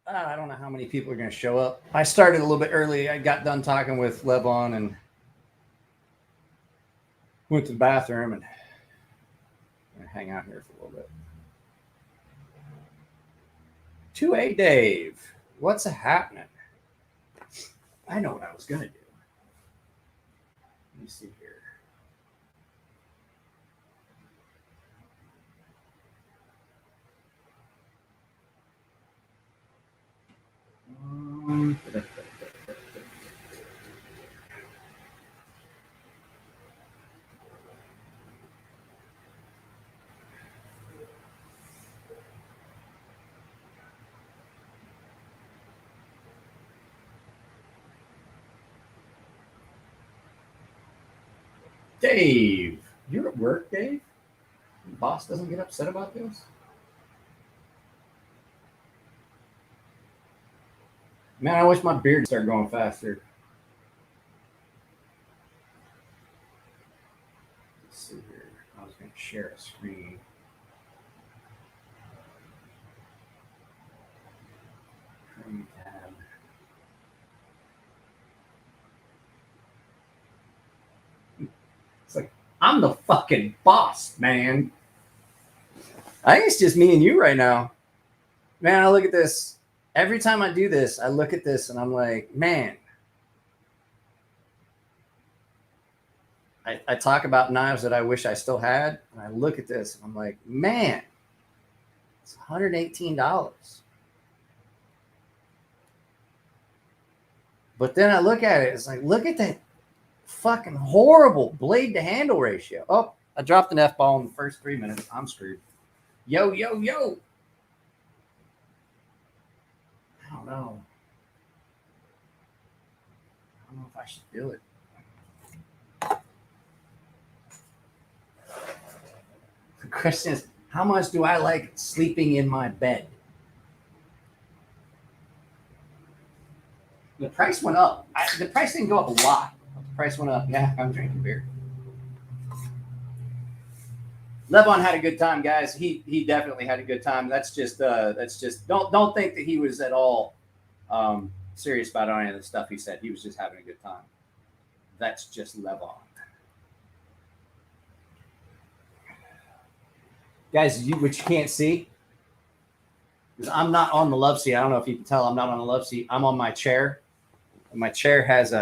I don't know how many people are going to show up. I started a little bit early. I got done talking with Levon and went to the bathroom and hang out here for a little bit. 2A Dave, what's happening? I know what I was going to do. Let me see here. Dave, you're at work, Dave? The boss doesn't get upset about this? Man, I wish my beard started going faster. Let's see here. I was going to share a screen. Chrome tab. It's like, I'm the fucking boss, man. I think it's just me and you right now. Man, I look at this. Every time I do this, I look at this and I'm like, man. I talk about knives that I wish I still had. And I look at this and I'm like, man, it's $118. But then I look at it, it's like, look at that fucking horrible blade to handle ratio. Oh, I dropped an F-ball in the first 3 minutes. I'm screwed. Yo, yo, yo. I don't know. I don't know if I should do it. The question is, how much do I like sleeping in my bed? The price went up. The price didn't go up a lot. The price went up. Yeah, I'm drinking beer. Levon had a good time, guys. He definitely had a good time. That's just don't think that he was at all serious about any of the stuff he said. He was just having a good time. That's just Levon. Guys, which you can't see, because I'm not on the love seat. I don't know if you can tell I'm not on the love seat. I'm on my chair. And my chair has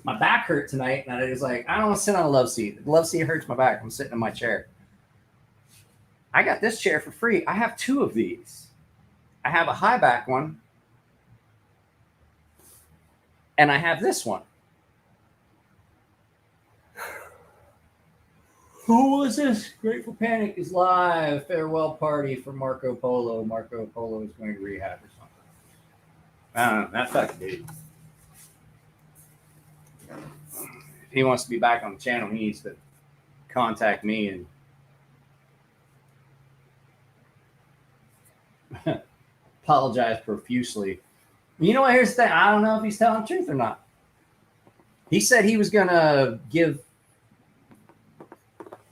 my back hurt tonight, and I was like, I don't want to sit on a love seat. The love seat hurts my back. I'm sitting in my chair. I got this chair for free. I have 2 of these. I have a high back one, and I have this one. Who was this? Grateful Panic is live. Farewell party for Marco Polo. Marco Polo is going to rehab or something. I don't know. That fucking dude. If he wants to be back on the channel, he needs to contact me and apologize profusely. You know what? Here's the thing. I don't know if he's telling the truth or not. He said he was going to give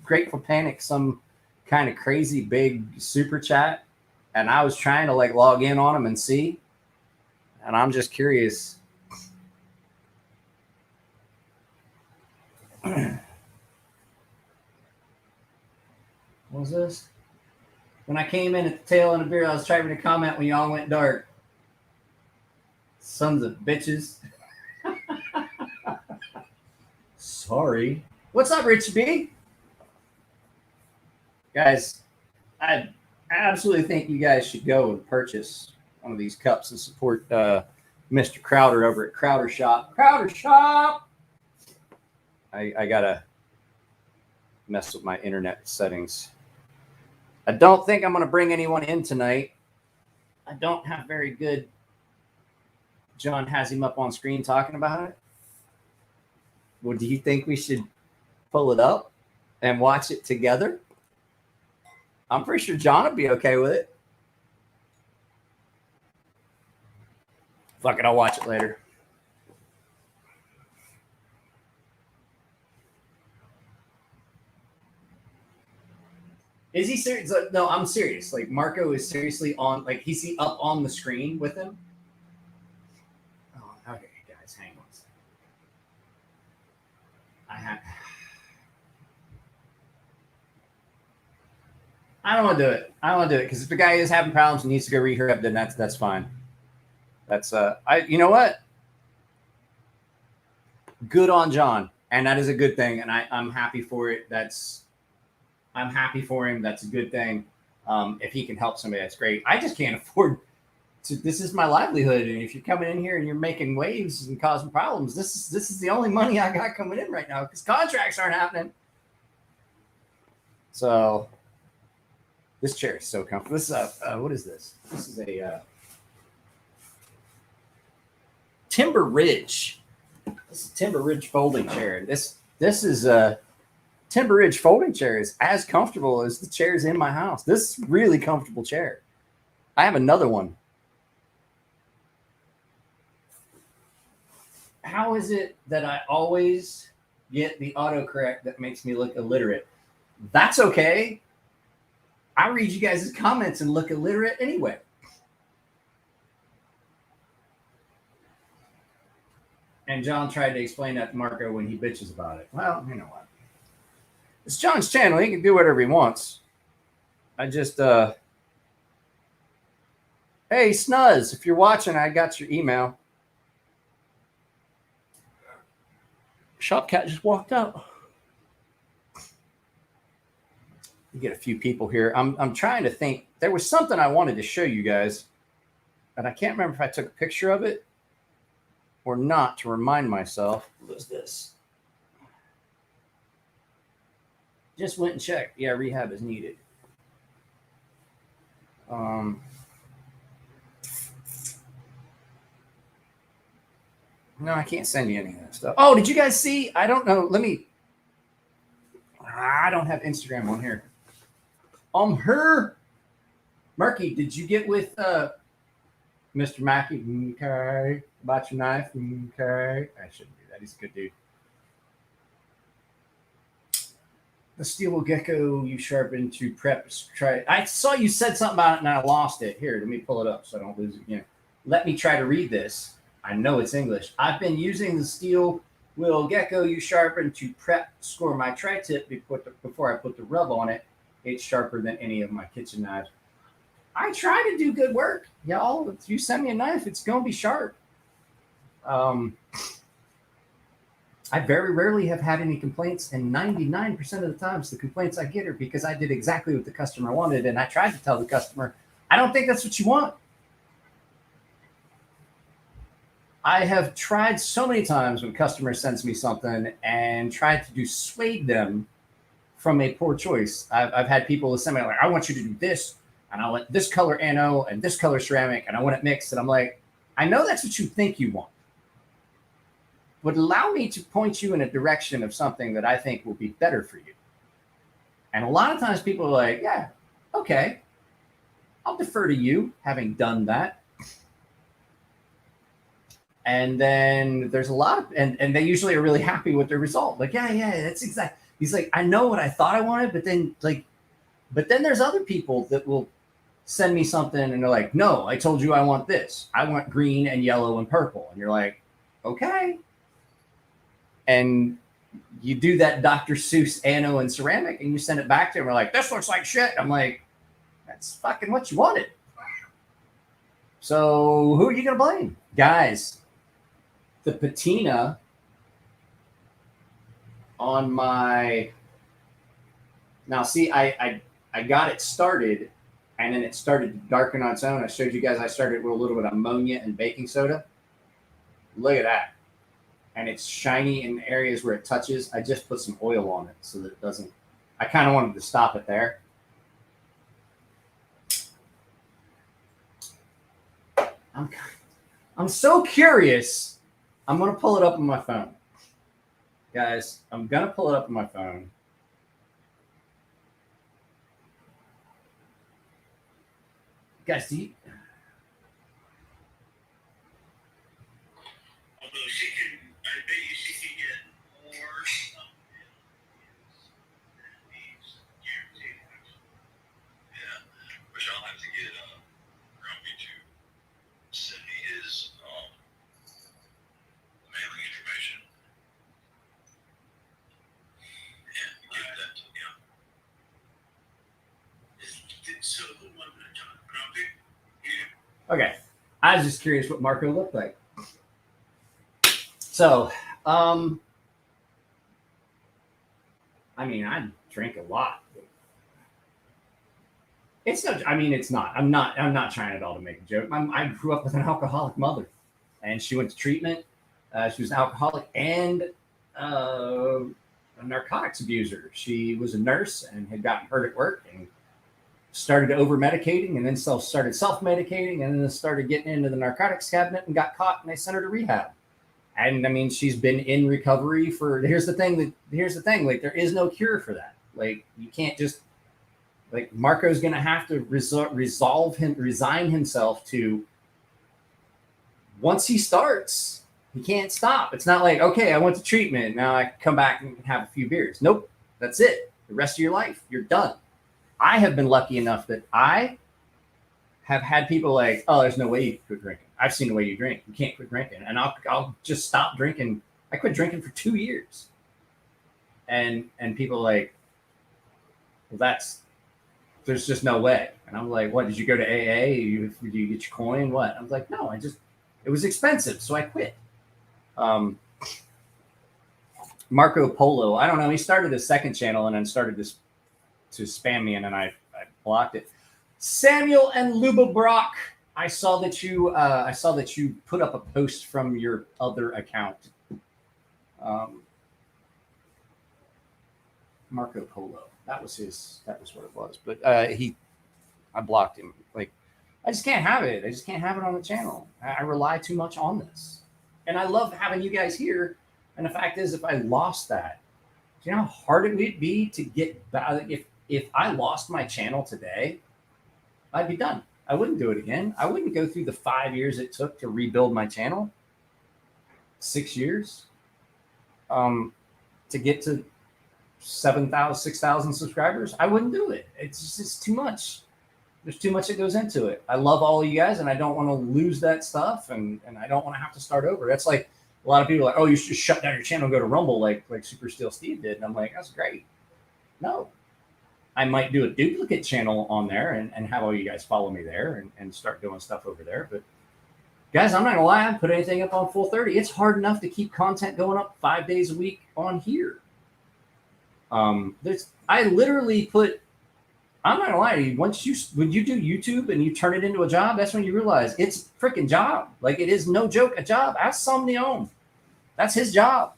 Grateful Panic some kind of crazy big super chat, and I was trying to like log in on him and see, and I'm just curious. What was this? When I came in at the tail end of beer, I was trying to comment when y'all went dark. Sons of bitches. Sorry. What's up, Rich B? Guys, I absolutely think you guys should go and purchase one of these cups and support Mr. Crowder over at Crowder Shop. Crowder Shop! I gotta mess with my internet settings. I don't think I'm going to bring anyone in tonight. I don't have very good. John has him up on screen talking about it. Well, do you think we should pull it up and watch it together? I'm pretty sure John would be okay with it. Fuck it, I'll watch it later. Is he serious? No, I'm serious. Like Marco is seriously on. Like he's up on the screen with him. Oh, okay, guys, hang on a second. I don't want to do it. I don't want to do it because if the guy is having problems and needs to go rehab, then that's fine. That's you know what? Good on John, and that is a good thing, and I'm happy for it. I'm happy for him. That's a good thing. If he can help somebody, that's great. I just can't afford to. This is my livelihood, and if you're coming in here and you're making waves and causing problems, this is the only money I got coming in right now because contracts aren't happening. So this chair is so comfortable. This is what is this? This is a Timber Ridge. This is Timber Ridge folding chair. This is a Timber Ridge folding chair is as comfortable as the chairs in my house. This is really comfortable chair. I have another one. How is it that I always get the autocorrect that makes me look illiterate? That's okay. I read you guys' comments and look illiterate anyway. And John tried to explain that to Marco when he bitches about it. Well, you know what? It's John's channel. He can do whatever he wants. I just, hey, Snuzz, if you're watching, I got your email. Shopcat just walked out. You get a few people here. I'm trying to think. There was something I wanted to show you guys, and I can't remember if I took a picture of it or not to remind myself. What was this? Just went and checked. Yeah, rehab is needed. No, I can't send you any of that stuff. Oh, did you guys see? I don't know. I don't have Instagram on here. Murky, did you get with Mr. Mackey? Okay. About your knife? Okay. I shouldn't do that. He's a good dude. The steel gecko you sharpen to prep. Try. I saw you said something about it and I lost it. Here, let me pull it up so I don't lose it again. Let me try to read this. I know it's English. I've been using the steel wheel gecko you sharpen to prep score my tri-tip before I put the rub on it. It's sharper than any of my kitchen knives. I try to do good work. Y'all, if you send me a knife, it's going to be sharp. I very rarely have had any complaints, and 99% of the times the complaints I get are because I did exactly what the customer wanted, and I tried to tell the customer, I don't think that's what you want. I have tried so many times when customer sends me something and tried to dissuade them from a poor choice. I've had people send me like, I want you to do this, and I want this color anno and this color ceramic, and I want it mixed. And I'm like, I know that's what you think you want, but allow me to point you in a direction of something that I think will be better for you. And a lot of times people are like, yeah, okay, I'll defer to you having done that. And then there's a lot of, and they usually are really happy with their result. Like, yeah, that's exactly. He's like, I know what I thought I wanted, but then there's other people that will send me something and they're like, no, I told you I want this. I want green and yellow and purple. And you're like, okay. And you do that Dr. Seuss anno and ceramic and you send it back to him. We're like, this looks like shit. I'm like, that's fucking what you wanted. So who are you going to blame? Guys, the patina on my, now see, I got it started and then it started to darken on its own. I showed you guys, I started with a little bit of ammonia and baking soda. Look at that. And it's shiny in areas where it touches. I just put some oil on it so that it doesn't, I kind of wanted to stop it there. I'm so curious. I'm going to pull it up on my phone. Guys, I'm going to pull it up on my phone. Guys, do you... Although she can, I bet you she can get more stuff than these guaranteed. Okay. I was just curious what Marco looked like. So, I mean, I drink a lot. It's no, I mean, it's not. I'm not trying at all to make a joke. I grew up with an alcoholic mother, and she went to treatment. She was an alcoholic and a narcotics abuser. She was a nurse and had gotten hurt at work and started over medicating, and then started self medicating, and then started getting into the narcotics cabinet and got caught, and they sent her to rehab. And I mean, she's been in recovery for. Here's the thing. Like, there is no cure for that. Like, you can't just. Like, Marco's going to have to resign himself to, once he starts, he can't stop. It's not like, okay, I went to treatment. Now I come back and have a few beers. Nope. That's it. The rest of your life, you're done. I have been lucky enough that I have had people like, oh, there's no way you can quit drinking. I've seen the way you drink. You can't quit drinking. And I'll just stop drinking. I quit drinking for 2 years. And people are like, well, there's just no way. And I'm like, what, did you go to AA? Did you get your coin? What? I was like, no, it was expensive. So I quit. Marco Polo, I don't know. He started a second channel and then started to spam me, and then I blocked it. Samuel and Luba Brock, I saw that you put up a post from your other account. Marco Polo. That was what it was. But I blocked him. Like, I just can't have it. I just can't have it on the channel. I rely too much on this. And I love having you guys here. And the fact is, if I lost that, do you know how hard it would be to get back? If I lost my channel today, I'd be done. I wouldn't do it again. I wouldn't go through the 5 years it took to rebuild my channel. 6 years to get to 6,000 subscribers. I wouldn't do it. It's too much. There's too much that goes into it. I love all of you guys, and I don't want to lose that stuff, and I don't want to have to start over. That's like a lot of people are like, oh, you should just shut down your channel and go to Rumble like Super Steel Steve did. And I'm like, that's great. No. I might do a duplicate channel on there and have all you guys follow me there and start doing stuff over there. But guys, I'm not gonna lie, I haven't put anything up on Full 30. It's hard enough to keep content going up 5 days a week on here. I literally put, I'm not gonna lie to you, when you do YouTube and you turn it into a job, that's when you realize it's a freaking job. Like, it is no joke, a job. Ask Somnium. That's his job.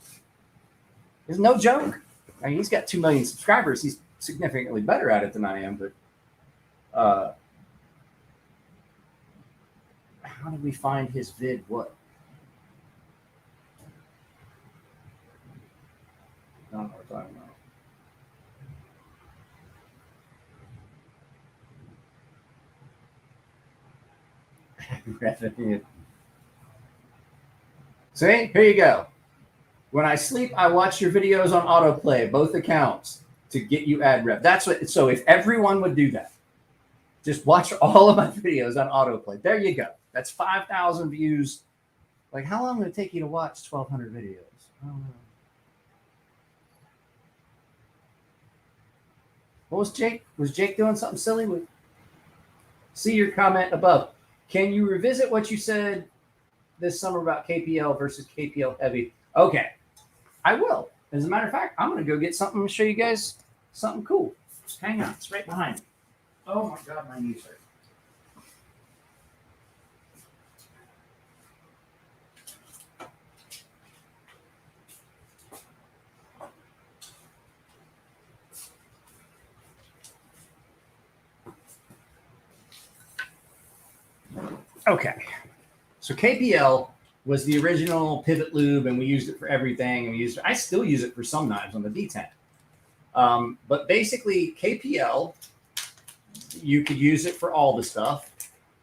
It's no joke. I mean, he's got 2 million subscribers. He's significantly better at it than I am, but how did we find his vid? What? I don't know what we're talking about. So here you go. When I sleep, I watch your videos on autoplay, both accounts, to get you ad rep. That's what. So if everyone would do that, just watch all of my videos on autoplay. There you go. That's 5,000 views. Like, how long would it take you to watch 1,200 videos? I don't know. What was Jake? Was Jake doing something silly? See your comment above. Can you revisit what you said this summer about KPL versus KPL heavy? Okay, I will. As a matter of fact, I'm going to go get something to show you guys something cool. Just hang on. It's right behind me. Oh, my God, my knees hurt. Okay, so KPL was the original pivot lube, and we used it for everything. And I still use it for some knives on the D10. But basically, KPL, you could use it for all the stuff.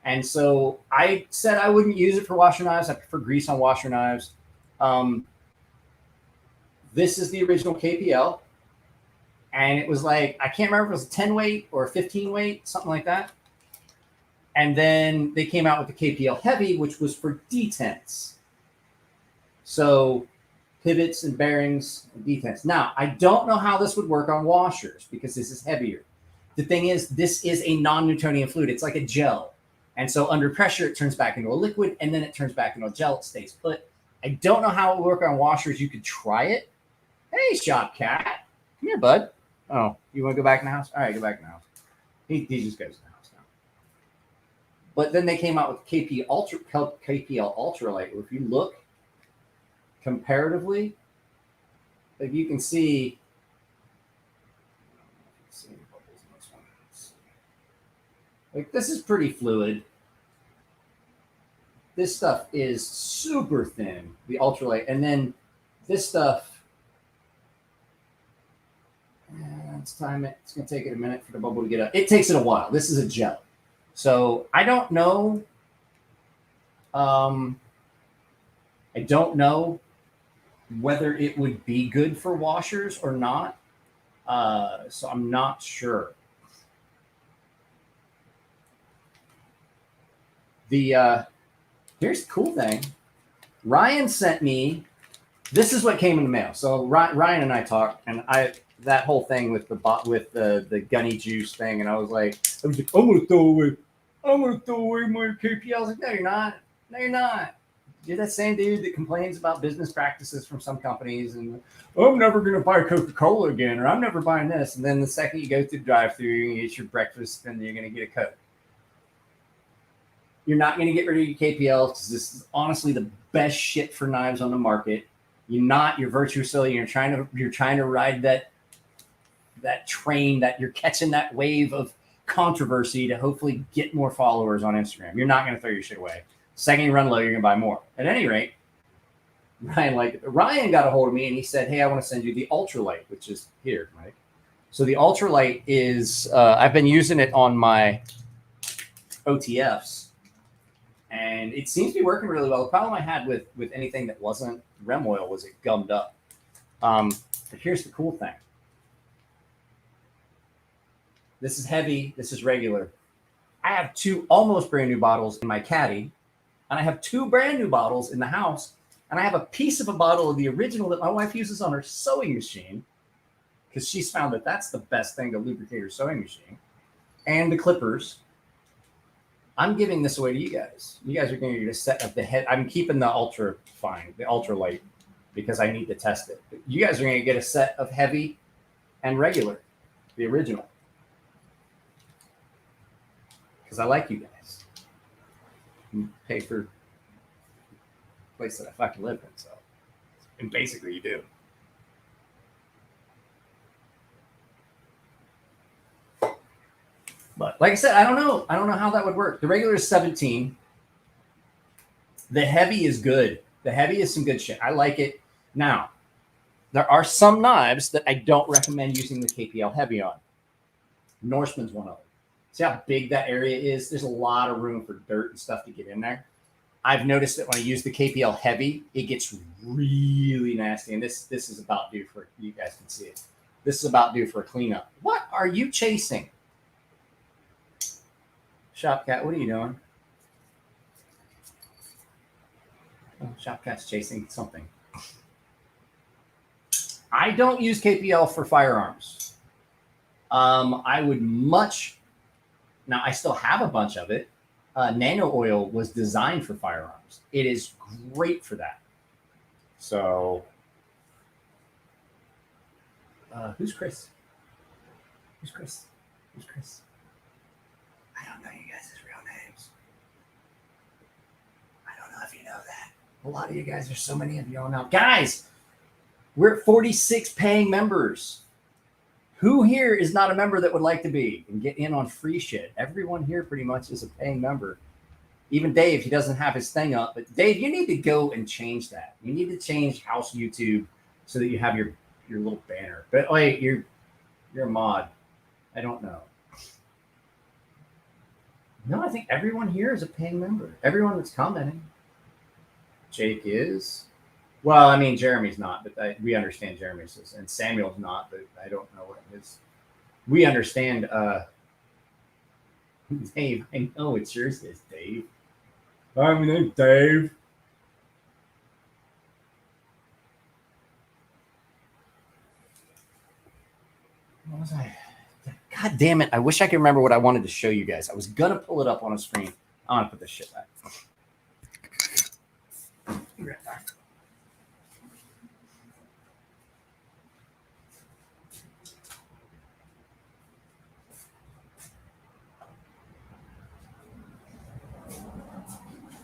And so I said I wouldn't use it for washer knives. I prefer grease on washer knives. This is the original KPL. And it was like, I can't remember if it was a 10 weight or a 15 weight, something like that. And then they came out with the KPL Heavy, which was for detents. So pivots and bearings and detents. Now, I don't know how this would work on washers because this is heavier. The thing is, this is a non-Newtonian fluid. It's like a gel. And so under pressure, it turns back into a liquid, and then it turns back into a gel. It stays put. I don't know how it will work on washers. You could try it. Hey, Shop Cat. Come here, bud. Oh, you want to go back in the house? All right, go back in the house. He just goes in the house now. But then they came out with KPL Ultralight. If you look comparatively, like you can see, like this is pretty fluid. This stuff is super thin, the ultralight, and then this stuff. Let's time it. It's gonna take it a minute for the bubble to get up. It takes it a while. This is a gel, so I don't know. I don't know whether it would be good for washers or not. So I'm not sure. Here's the cool thing. Ryan sent me. This is what came in the mail. So Ryan and I talked, and that whole thing with the gunny juice thing, and I was like, I'm gonna throw away my KPL. I was like, no, you're not. No, you're not. You're that same dude that complains about business practices from some companies, and I'm never gonna buy Coca-Cola again, or I'm never buying this. And then the second you go through the drive-through, you're gonna get your breakfast, and you're gonna get a Coke. You're not going to get rid of your KPL because this is honestly the best shit for knives on the market. You're virtuously. You're trying to ride that train, that you're catching that wave of controversy to hopefully get more followers on Instagram. You're not going to throw your shit away. Second you run low, you're going to buy more. At any rate, Ryan got a hold of me and he said, "Hey, I want to send you the Ultralight, which is here, Mike." So the Ultralight is I've been using it on my OTFs. And it seems to be working really well. The problem I had with anything that wasn't Rem oil was it gummed up. But here's the cool thing. This is heavy. This is regular. I have 2 almost brand new bottles in my caddy, and I have 2 brand new bottles in the house, and I have a piece of a bottle of the original that my wife uses on her sewing machine because she's found that that's the best thing to lubricate her sewing machine, and the clippers. I'm giving this away to you guys. You guys are going to get a set of the head. I'm keeping the Ultralight, because I need to test it. But you guys are going to get a set of heavy and regular, the original. Because I like you guys. You pay for the place that I fucking live in, so. And basically you do. But like I said, I don't know how that would work. The regular is 17. The heavy is good. The heavy is some good shit. I like it. Now, there are some knives that I don't recommend using the KPL heavy on. Norseman's one of them. See how big that area is? There's a lot of room for dirt and stuff to get in there. I've noticed that when I use the KPL heavy, it gets really nasty. And this is about due for, you guys can see it. This is about due for a cleanup. What are you chasing? Shop Cat, what are you doing? Oh, Shop Cat's chasing something. I don't use KPL for firearms. I would much. Now, I still have a bunch of it. Nano oil was designed for firearms. It is great for that. So, who's Chris? Who's Chris? Who's Chris? I don't know you guys' real names. I don't know if you know that. A lot of you guys, there's so many of you all now. Guys, we're at 46 paying members. Who here is not a member that would like to be and get in on free shit? Everyone here pretty much is a paying member. Even Dave, he doesn't have his thing up. But Dave, you need to go and change that. You need to change House YouTube so that you have your little banner. But wait, you're a mod. I don't know. No, I think everyone here is a paying member. Everyone that's commenting. Jake is. Well, I mean, Jeremy's not, but we understand Jeremy's is. And Samuel's not, but I don't know what it is. We understand. Dave, I know it's yours is, Dave. My name's Dave. What was I? God damn it. I wish I could remember what I wanted to show you guys. I was going to pull it up on a screen. I want to put this shit back.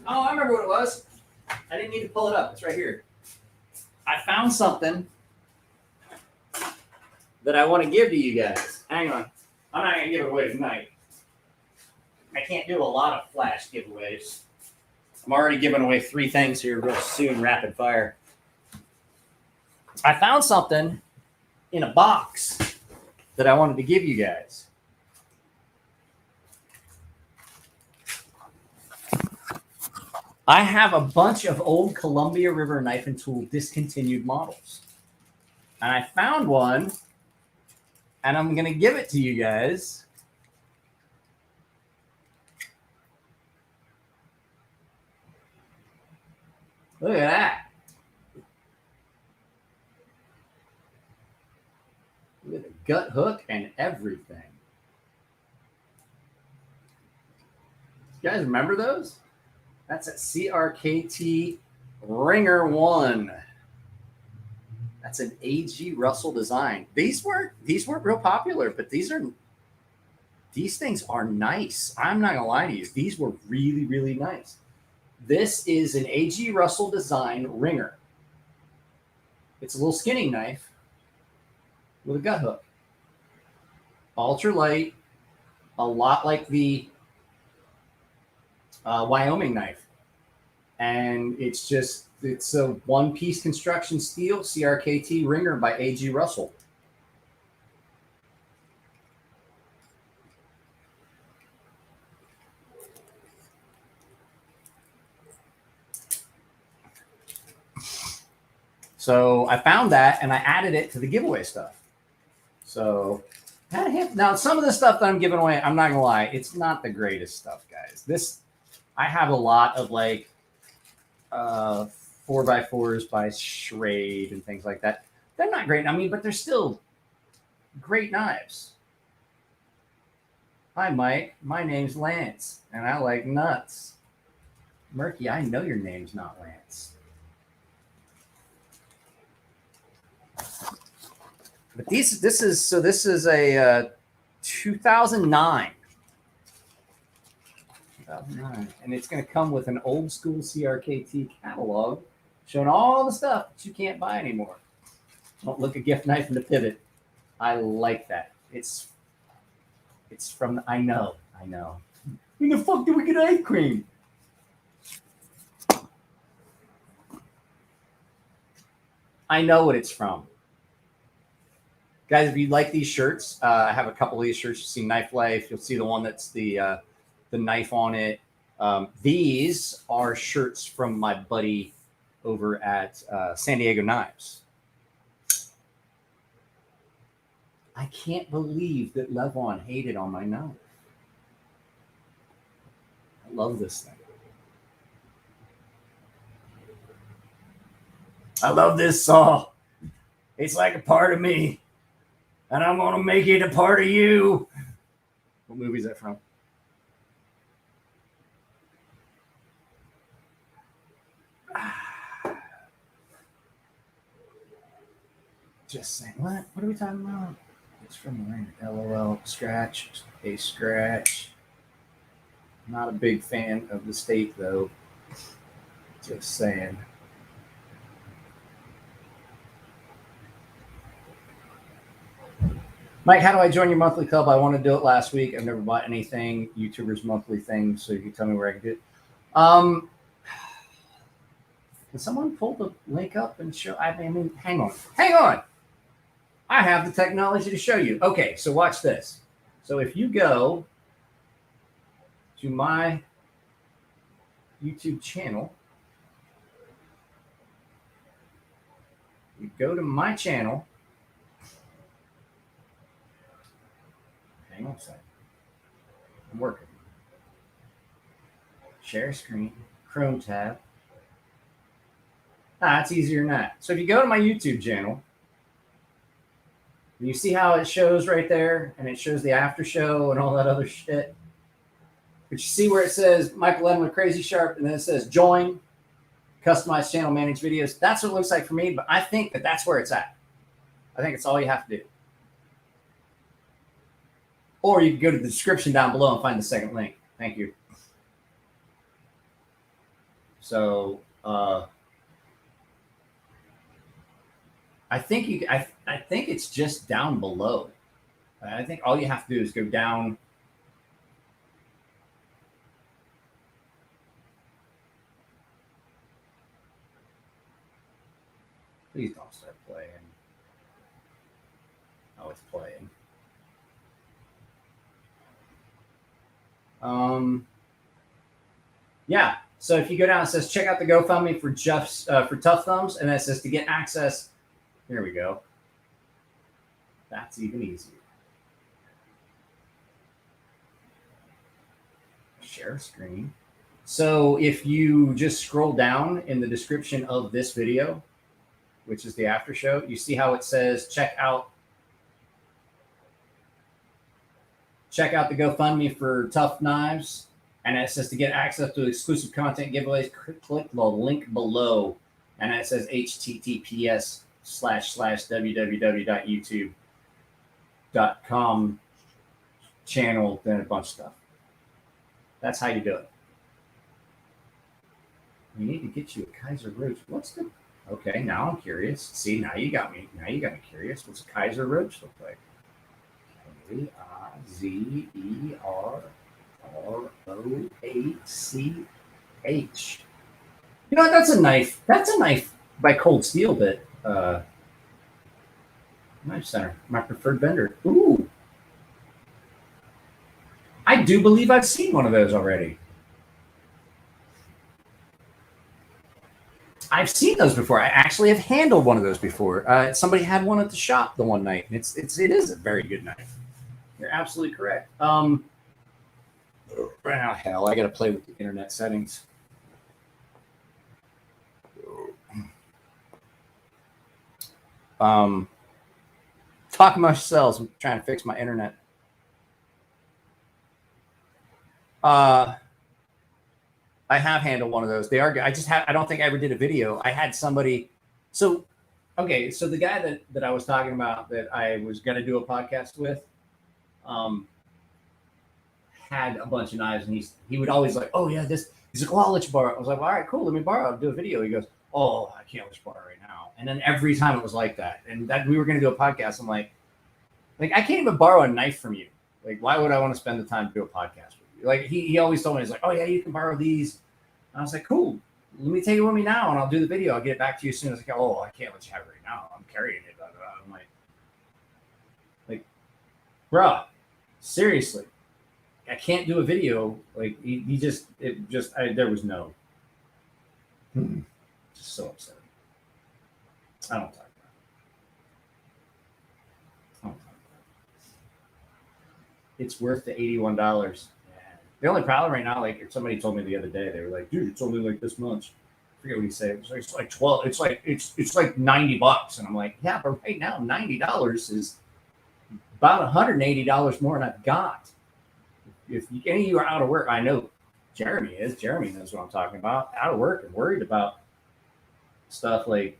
Oh, I remember what it was. I didn't need to pull it up. It's right here. I found something that I want to give to you guys. Hang on. I'm not going to give it away tonight. I can't do a lot of flash giveaways. I'm already giving away 3 things here real soon, rapid fire. I found something in a box that I wanted to give you guys. I have a bunch of old Columbia River knife and tool discontinued models. And I found one, and I'm going to give it to you guys. Look at that. Look at the gut hook and everything. You guys remember those? That's a CRKT Ringer 1. That's an A.G. Russell design. These weren't real popular, but these things are nice. I'm not gonna lie to you. These were really, really nice. This is an A.G. Russell design Ringer. It's a little skinning knife with a gut hook. Ultra light, a lot like the Wyoming knife. And it's a one-piece construction steel CRKT Ringer by A.G. Russell. So I found that and I added it to the giveaway stuff. So now some of the stuff that I'm giving away, I'm not gonna lie, it's not the greatest stuff, guys. I have a lot of like 4x4s by Schrade and things like that. They're not great. I mean, but they're still great knives. Hi, Mike. My name's Lance, and I like nuts. Murky, I know your name's not Lance. But this is a 2009. And it's going to come with an old school CRKT catalog showing all the stuff that you can't buy anymore. Don't look a gift knife in the pivot. I like that. It's from, I know. When the fuck did we get eye cream? I know what it's from. Guys, if you like these shirts, I have a couple of these shirts. You'll see Knife Life. You'll see the one that's the knife on it. These are shirts from my buddy over at San Diego Knives. I can't believe that Levon hated on my knife. I love this thing. I love this saw. It's like a part of me. And I'm going to make it a part of you. What movie is that from? Just saying. What are we talking about? It's from the Ringer. LOL. Scratch. A scratch. Not a big fan of the state, though. Just saying. Mike, how do I join your monthly club? I want to do it last week. I've never bought anything. YouTubers monthly thing, so you can tell me where I can do it. Can someone pull the link up and show? I mean, hang on. I have the technology to show you. Okay, so watch this. So if you go to my YouTube channel, you go to my channel. Hang on a second. I'm working. Share screen, Chrome tab. It's easier than that. So if you go to my YouTube channel, you see how it shows right there, and it shows the after show and all that other shit. But you see where it says Michael Edmund CrazySharp, and then it says join, customize channel, manage videos. That's what it looks like for me, but I think that that's where it's at. I think it's all you have to do. Or you can go to the description down below and find the second link. Thank you. So I think I think it's just down below. I think all you have to do is go down. Please don't start playing. Oh, it's playing. Yeah. So if you go down, it says check out the GoFundMe for for Tough Thumbs, and then it says to get access. Here we go. That's even easier. Share screen. So if you just scroll down in the description of this video, which is the after show, you see how it says check out the GoFundMe for Tough Knives, and it says to get access to exclusive content giveaways, click the link below, and it says https://www.youtube.com channel, then a bunch of stuff. That's how you do it. We need to get you a Kaiser Roach. What's the? Okay, now I'm curious. See, now you got me. Now you got me curious. What's a Kaiser Roach look like? KIZERROACH. You know what? That's a knife. That's a knife by Cold Steel that Knife Center, my preferred vendor. Ooh. I do believe I've seen one of those already. I've seen those before. I actually have handled one of those before. Somebody had one at the shop the one night, and it is a very good knife. You're absolutely correct. Right now, hell, I got to play with the internet settings. Talking about yourselves, I'm trying to fix my internet. I have handled one of those. They are good. I don't think I ever did a video. I had somebody. So, okay. So the guy that I was talking about that I was going to do a podcast with, had a bunch of knives, and he would always like, oh yeah, this. He's like, well, I'll let you borrow. I was like, well, all right, cool. Let me borrow. I'll do a video. He goes, oh, I can't let you borrow right now. And then every time it was like that. And that we were going to do a podcast. I'm like I can't even borrow a knife from you. Like, why would I want to spend the time to do a podcast with you? Like he always told me, he's like, oh yeah, you can borrow these. And I was like, cool. Let me take it with me now, and I'll do the video. I'll get it back to you as soon as I go. Oh, I can't let you have it right now. I'm carrying it. I'm like, bruh, seriously, I can't do a video. Like there was no. Just so upsetting. I don't talk about it. It's worth the $81. The only problem right now, like if somebody told me the other day, they were like, dude, it's only like this much. I forget what he said. It's like 12. It's like $90. And I'm like, yeah, but right now $90 is about $180 more than I've got. If any of you are out of work, I know Jeremy is. Jeremy knows what I'm talking about. Out of work and worried about stuff like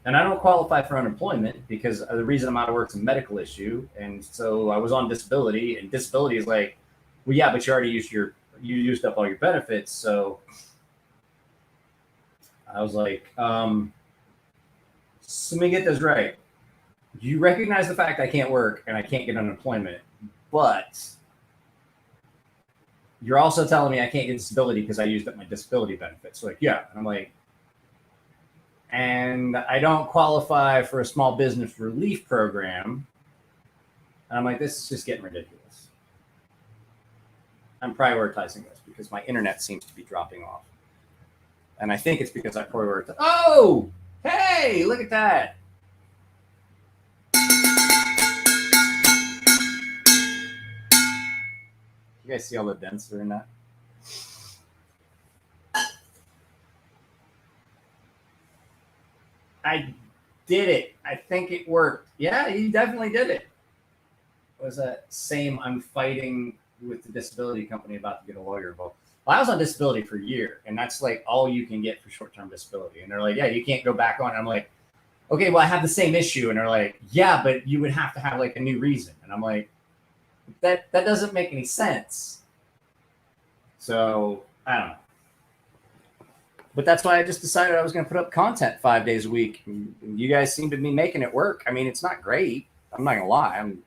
and I don't qualify for unemployment because the reason I'm out of work is a medical issue. And so I was on disability, and disability is like, well, yeah, but you already used up all your benefits. So I was like, so let me get this right. You recognize the fact I can't work and I can't get unemployment, but you're also telling me I can't get disability because I used up my disability benefits. So like, yeah. And I'm like, and I don't qualify for a small business relief program. And I'm like, this is just getting ridiculous. I'm prioritizing this because my internet seems to be dropping off. And I think it's because I prioritize. Oh, hey, look at that. You guys see all the dents that are in that? I did it. I think it worked. Yeah, you definitely did it. was that same, I'm fighting with the disability company about to get a lawyer involved. Well, I was on disability for a year, and that's like all you can get for short-term disability. And they're like, yeah, you can't go back on. And I'm like, okay, well, I have the same issue. And they're like, yeah, but you would have to have like a new reason. And I'm like, that doesn't make any sense. So I don't know. But that's why I just decided I was going to put up content 5 days a week. And you guys seem to be making it work. I mean, it's not great. I'm not going to lie. I'm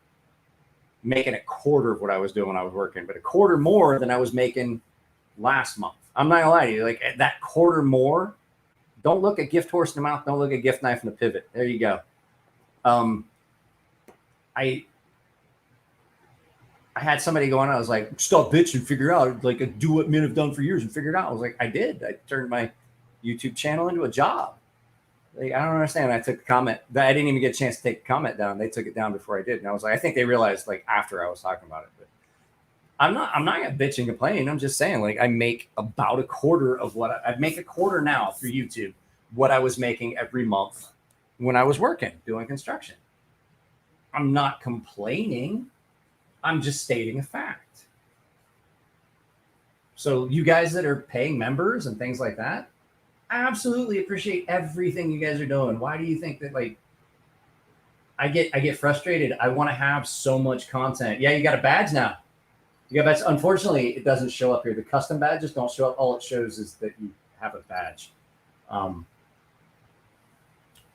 making a quarter of what I was doing when I was working, but a quarter more than I was making last month. I'm not gonna lie to you, like that quarter more. Don't look at gift horse in the mouth. Don't look at gift knife in the pivot. There you go. I had somebody going, I was like, stop bitching, figure out, like do what men have done for years and figure it out. I was like, I did. I turned my YouTube channel into a job. Like, I don't understand. I took the comment that I didn't even get a chance to take the comment down. They took it down before I did. And I was like, I think they realized like after I was talking about it, but I'm not gonna bitch and complain. I'm just saying, like, I make about a quarter of what I make a quarter now through YouTube, what I was making every month when I was working, doing construction. I'm not complaining. I'm just stating a fact. So you guys that are paying members and things like that, I absolutely appreciate everything you guys are doing. Why do you think that, like, I get frustrated? I want to have so much content. Yeah, you got a badge now. You got badge. Unfortunately, it doesn't show up here. The custom badges don't show up. All it shows is that you have a badge.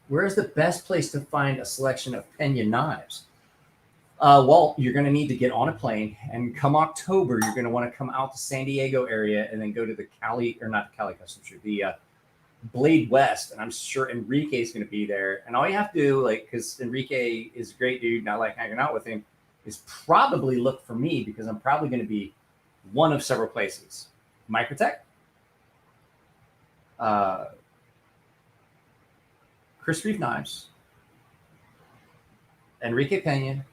Where is the best place to find a selection of Pena knives? Well, you're going to need to get on a plane, and come October, you're going to want to come out to San Diego area and then go to the Cali, or not the Cali Custom Shoot, the Blade West, and I'm sure Enrique is going to be there. And all you have to do, like, because Enrique is a great dude, and I like hanging out with him, is probably look for me, because I'm probably going to be one of several places. Microtech, Chris Reeve Knives, Enrique Pena.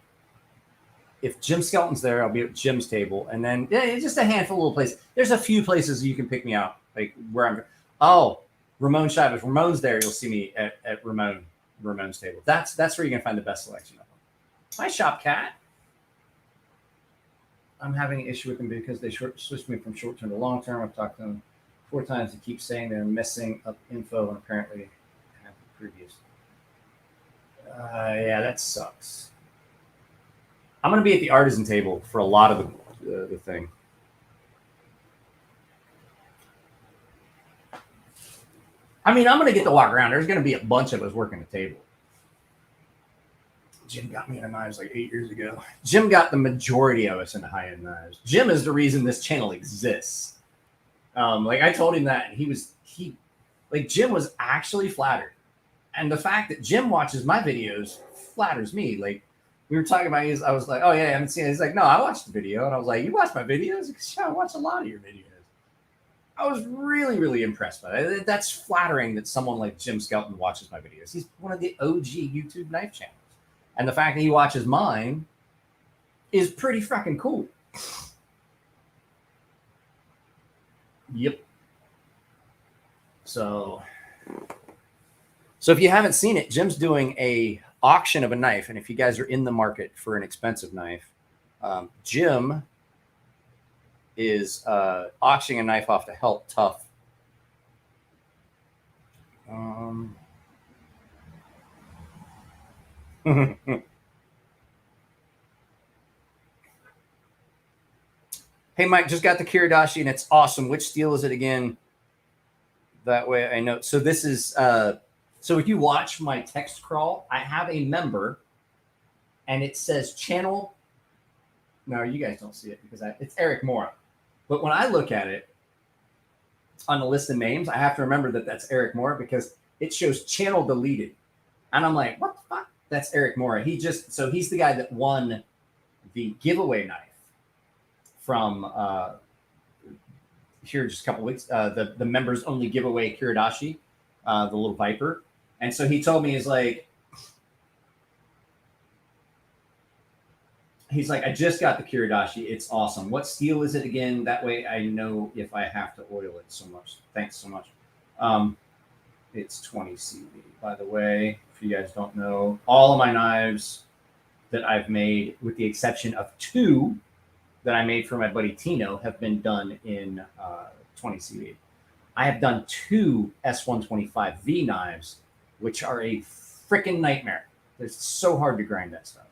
If Jim Skelton's there, I'll be at Jim's table. And then just a handful of little places. There's a few places you can pick me out, like where I'm. Oh, Ramon Chavez. Ramon's there. You'll see me at Ramon's table. That's where you're going to find the best selection of them. My shop cat. I'm having an issue with them because they switched me from short-term to long-term. I've talked to them 4 times. They keep saying they're messing up info, and apparently have the previous. Yeah, that sucks. I'm going to be at the artisan table for a lot of the thing. I mean, I'm going to get to walk around. There's going to be a bunch of us working the table. Jim got me into knives like 8 years ago. Jim got the majority of us into high-end knives. Jim is the reason this channel exists. Like, I told him that, and Jim was actually flattered. And the fact that Jim watches my videos flatters me. Like, we were talking about I was like, oh yeah, I haven't seen it. He's like, no, I watched the video. And I was like, you watch my videos? Because yeah, I watch a lot of your videos. I was really, really impressed by it. That's flattering that someone like Jim Skelton watches my videos. He's one of the OG YouTube knife channels. And the fact that he watches mine is pretty fucking cool. Yep. So if you haven't seen it, Jim's doing a auction of a knife. And if you guys are in the market for an expensive knife, Jim is auctioning a knife off to help Tough. Hey, Mike, just got the Kiridashi and it's awesome. Which steel is it again? That way I know. So this is, so if you watch my text crawl, I have a member and it says channel. No, you guys don't see it because it's Eric Mora. But when I look at it on the list of names, I have to remember that that's Eric Mora because it shows channel deleted. And I'm like, what the fuck? That's Eric Mora. So he's the guy that won the giveaway knife from here just a couple weeks. The members only giveaway Kiridashi, the little Viper. And so he told me, he's like, I just got the Kiridashi. It's awesome. What steel is it again? That way I know if I have to oil it so much. Thanks so much. It's 20 CV. By the way, if you guys don't know, all of my knives that I've made, with the exception of 2 that I made for my buddy Tino, have been done in 20 CV. I have done 2 S125V knives, which are a freaking nightmare. It's so hard to grind that stuff.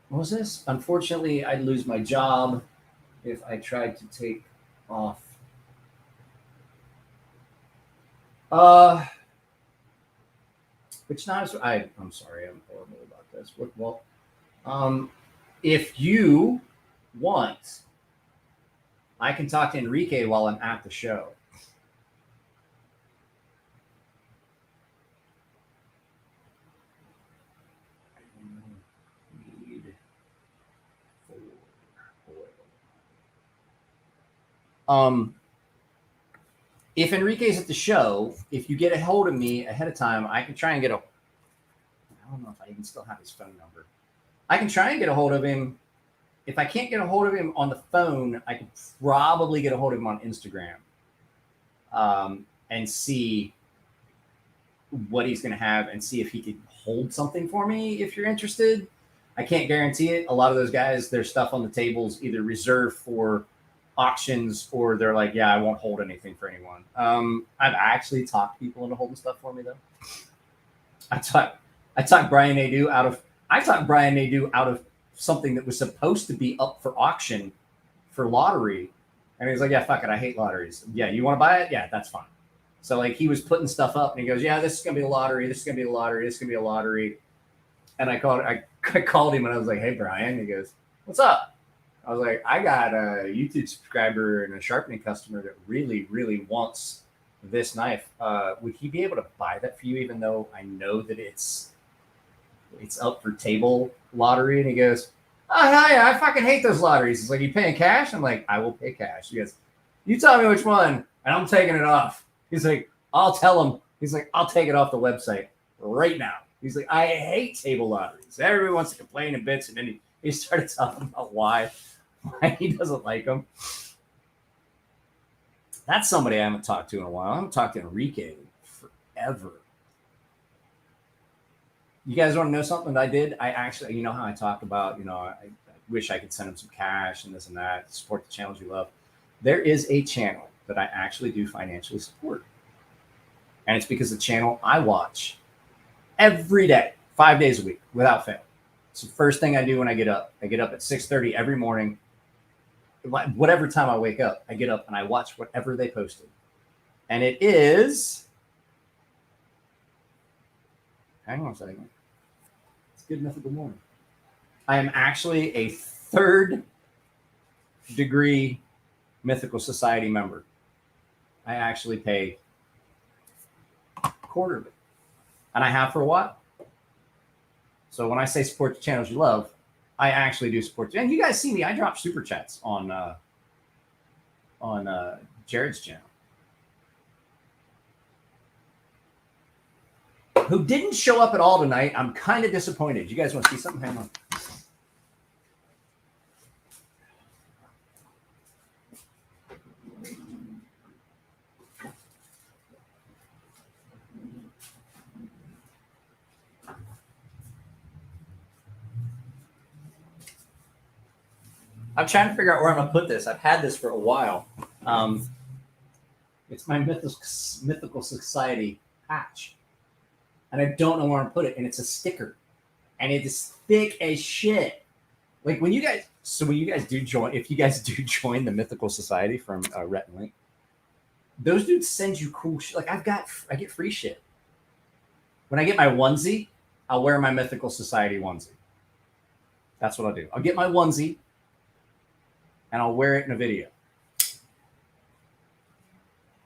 What was this? Unfortunately, I'd lose my job if I tried to take off. Which knives? I'm sorry, I'm horrible about this. Well, if you want, I can talk to Enrique while I'm at the show. If Enrique's at the show, if you get a hold of me ahead of time, I can try and get I don't know if I even still have his phone number. I can try and get a hold of him. If I can't get a hold of him on the phone, I can probably get a hold of him on Instagram and see what he's going to have and see if he could hold something for me if you're interested. I can't guarantee it. A lot of those guys, their stuff on the tables either reserved for auctions or they're like, yeah, I won't hold anything for anyone. I've actually talked people into holding stuff for me though. I talked Brian Nadeau out of something that was supposed to be up for auction for lottery. And he's like, yeah, fuck it. I hate lotteries. Yeah. You want to buy it? Yeah, that's fine. So like he was putting stuff up and he goes, yeah, this is going to be a lottery. This is going to be a lottery. This is going to be a lottery. And I called him and I was like, hey, Brian. He goes, what's up? I was like, I got a YouTube subscriber and a sharpening customer that really, really wants this knife. Would he be able to buy that for you, even though I know that it's up for table lottery? And he goes, oh, hell yeah, I fucking hate those lotteries. He's like, you paying cash? I'm like, I will pay cash. He goes, you tell me which one, and I'm taking it off. He's like, I'll tell him. He's like, I'll take it off the website right now. He's like, I hate table lotteries. Everybody wants to complain and bits. And then he started talking about why he doesn't like them. That's somebody I haven't talked to in a while. I haven't talked to Enrique forever. You guys want to know something that I did? I actually, you know how I talk about, I wish I could send him some cash and this and that to support the channels you love. There is a channel that I actually do financially support. And it's because the channel I watch every day, 5 days a week, without fail. It's the first thing I do when I get up. I get up at 6:30 every morning. Whatever time I wake up, I get up and I watch whatever they posted. And it is... Hang on a second. It's Good Mythical Morning. I am actually a 3rd degree Mythical Society member. I actually pay quarterly. And I have for a while. So when I say support the channels you love, I actually do support. And you guys see me, I drop super chats on Jared's channel. Who didn't show up at all tonight. I'm kind of disappointed. You guys want to see something? Hang on. I'm trying to figure out where I'm going to put this. I've had this for a while. It's my Mythical Society patch. And I don't know where to put it. And it's a sticker. And it is thick as shit. Like when you guys do join, if you guys do join the Mythical Society from Rhett and Link, those dudes send you cool shit. Like I get free shit. When I get my onesie, I'll wear my Mythical Society onesie. That's what I'll do. I'll get my onesie and I'll wear it in a video.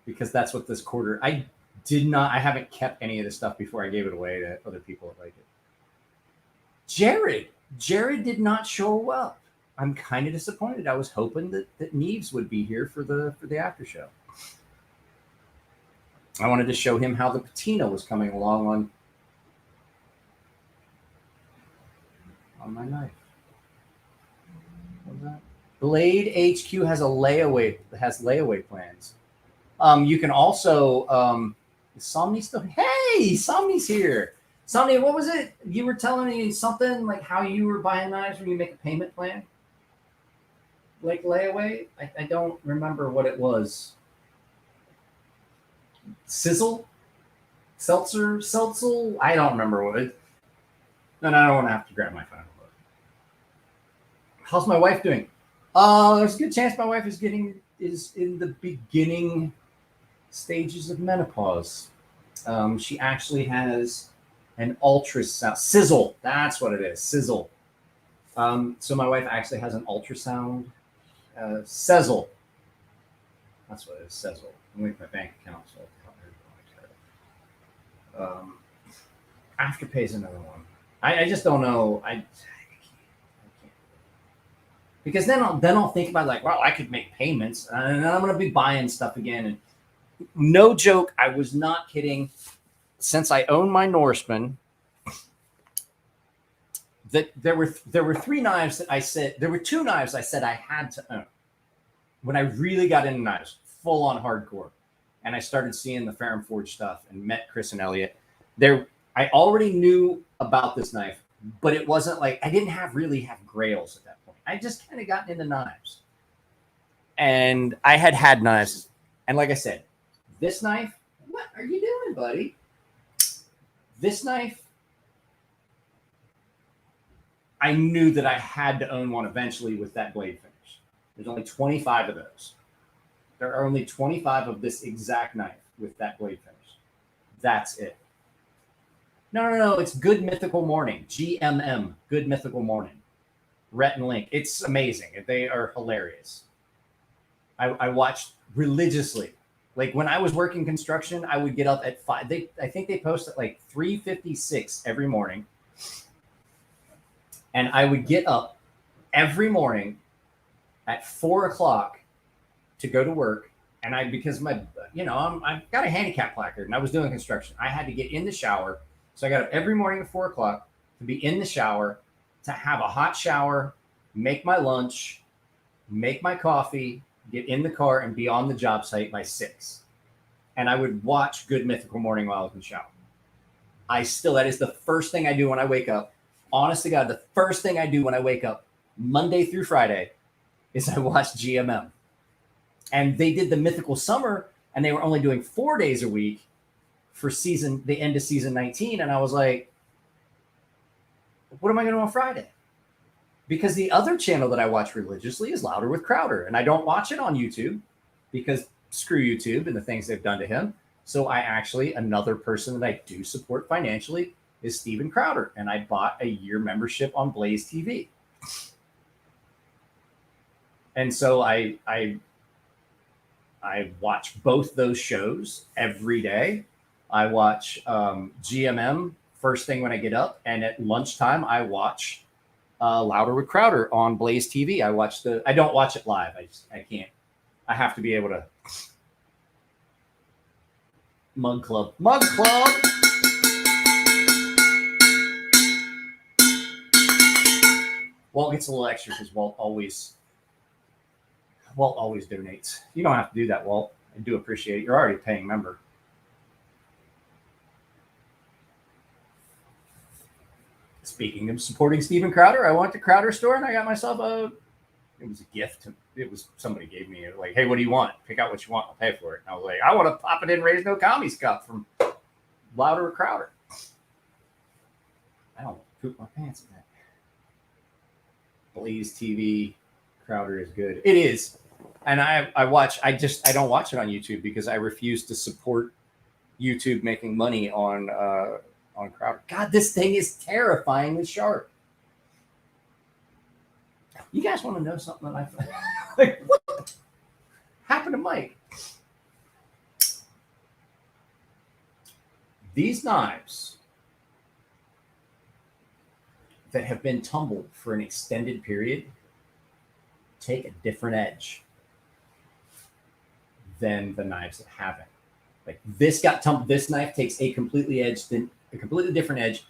Because that's what this quarter, I haven't kept any of this stuff before I gave it away to other people that like it. Jared did not show up. I'm kind of disappointed. I was hoping that Neves would be here for the after show. I wanted to show him how the patina was coming along on my knife. What was that? Blade HQ has layaway plans. You can also Is Somni still? Hey, Somni's here. Somni, what was it? You were telling me something like how you were buying knives when you make a payment plan? Like layaway? I don't remember what it was. Sizzle? Seltzel? I don't remember what it. And I don't want to have to grab my phone. How's my wife doing? There's a good chance my wife is in the beginning stages of menopause. She actually has an ultrasound. Sizzle. That's what it is. Sizzle. So my wife actually has an ultrasound. Sezzle. That's what it is. Sezzle. I'm with my bank account. So Afterpay is another one. I just don't know. I can't. Because then I'll think about like, well, I could make payments, and then I'm gonna be buying stuff again. And no joke, I was not kidding. Since I own my Norseman, that there were three knives that I said there were two knives I said I had to own when I really got into knives, full on hardcore, and I started seeing the Ferrum Forge stuff and met Chris and Elliot. I already knew about this knife, but it wasn't like I didn't really have grails at that point. I just kind of gotten into knives, and I had knives, and like I said, this knife. What are you doing, buddy? This knife. I knew that I had to own one eventually with that blade finish. There's only 25 of those. There are only 25 of this exact knife with that blade finish. That's it. No. It's Good Mythical Morning. GMM. Good Mythical Morning. Rhett and Link. It's amazing. They are hilarious. I watched religiously. Like when I was working construction, I would get up at 5. I think they post at like 3:56 every morning. And I would get up every morning at 4 o'clock to go to work. And because I've got a handicap placard and I was doing construction. I had to get in the shower. So I got up every morning at 4 o'clock to be in the shower, to have a hot shower, make my lunch, make my coffee, get in the car, and be on the job site by 6. And I would watch Good Mythical Morning while I was in the shower. That is the first thing I do when I wake up. Honest to God, the first thing I do when I wake up, Monday through Friday, is I watch GMM. And they did the Mythical Summer, and they were only doing 4 days a week for the end of season 19. And I was like, what am I going to do on Friday? Because the other channel that I watch religiously is Louder with Crowder. And I don't watch it on YouTube because screw YouTube and the things they've done to him. So another person that I do support financially is Steven Crowder. And I bought a year membership on Blaze TV. And so I watch both those shows every day. I watch GMM first thing when I get up. And at lunchtime, I watch Louder with Crowder on Blaze TV. I don't watch it live. I can't. I have to be able to. Mug Club. Walt gets a little extra because Walt always donates. You don't have to do that, Walt. I do appreciate it. You're already a paying member. Speaking of supporting Steven Crowder, I went to Crowder store and I got myself it was a gift. It was somebody gave me like, hey, what do you want? Pick out what you want. I'll pay for it. And I was like, I want to pop it in Raise No Commies cup from Louder with Crowder. I don't poop my pants in that. Blaze TV, Crowder is good. It is. And I don't watch it on YouTube because I refuse to support YouTube making money on Crowder. God, this thing is terrifyingly sharp. You guys want to know something that like what happened to Mike? These knives that have been tumbled for an extended period take a different edge than the knives that haven't. Like this got tumbled. This knife takes a completely different edge